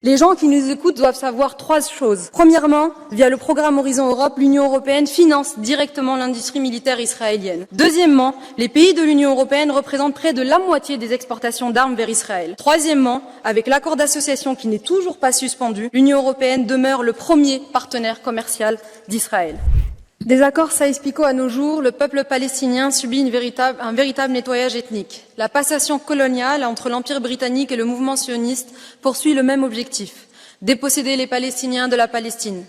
Les gens qui nous écoutent doivent savoir trois choses. Premièrement, via le programme Horizon Europe, l'Union européenne finance directement l'industrie militaire israélienne. Deuxièmement, les pays de l'Union européenne représentent près de la moitié des exportations d'armes vers Israël. Troisièmement, avec l'accord d'association qui n'est toujours pas suspendu, l'Union européenne demeure le premier partenaire commercial d'Israël. Des accords Sykes-Picot à nos jours, le peuple palestinien subit un véritable nettoyage ethnique. La passation coloniale entre l'Empire britannique et le mouvement sioniste poursuit le même objectif, déposséder les Palestiniens de la Palestine.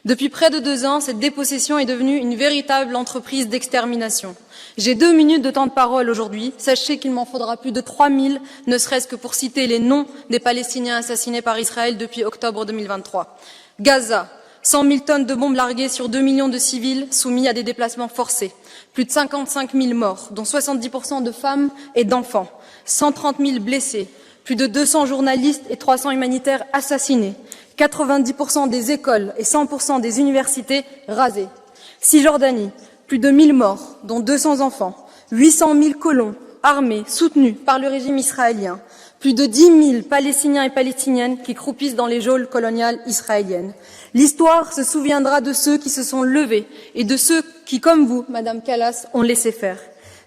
Depuis près de 2 ans, cette dépossession est devenue une véritable entreprise d'extermination. J'ai 2 minutes de temps de parole aujourd'hui. Sachez qu'il m'en faudra plus de 3000, ne serait-ce que pour citer les noms des Palestiniens assassinés par Israël depuis octobre 2023. Gaza. 100 000 tonnes de bombes larguées sur 2 millions de civils soumis à des déplacements forcés. Plus de 55 000 morts, dont 70% de femmes et d'enfants. 130 000 blessés. Plus de 200 journalistes et 300 humanitaires assassinés. 90% des écoles et 100% des universités rasées. Cisjordanie. Plus de 1000 morts, dont 200 enfants. 800 000 colons armés, soutenus par le régime israélien. Plus de 10 000 Palestiniens et Palestiniennes qui croupissent dans les geôles coloniales israéliennes. L'histoire se souviendra de ceux qui se sont levés et de ceux qui, comme vous, Madame Kallas, ont laissé faire.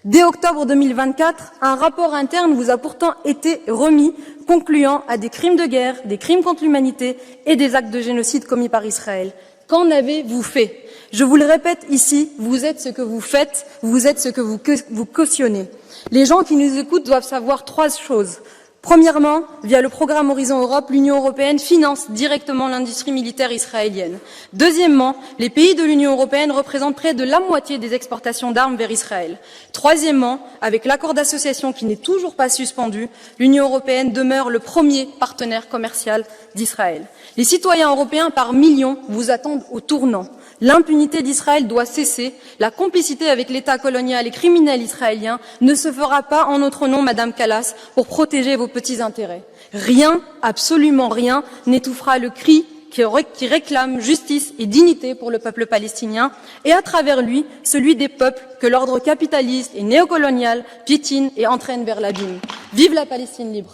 Dès octobre 2024, un rapport interne vous a pourtant été remis, concluant à des crimes de guerre, des crimes contre l'humanité et des actes de génocide commis par Israël. Qu'en avez-vous fait? Je vous le répète ici, vous êtes ce que vous faites, vous êtes ce que vous cautionnez. Les gens qui nous écoutent doivent savoir 3 choses. Premièrement, via le programme Horizon Europe, l'Union européenne finance directement l'industrie militaire israélienne. Deuxièmement, les pays de l'Union européenne représentent près de la moitié des exportations d'armes vers Israël. Troisièmement, avec l'accord d'association qui n'est toujours pas suspendu, l'Union européenne demeure le premier partenaire commercial d'Israël. Les citoyens européens par millions vous attendent au tournant. L'impunité d'Israël doit cesser. La complicité avec l'État colonial et criminel israélien ne se fera pas en notre nom, Madame Kallas, pour protéger vos petits intérêts. Rien, absolument rien, n'étouffera le cri qui réclame justice et dignité pour le peuple palestinien et à travers lui, celui des peuples que l'ordre capitaliste et néocolonial piétine et entraîne vers l'abîme. Vive la Palestine libre!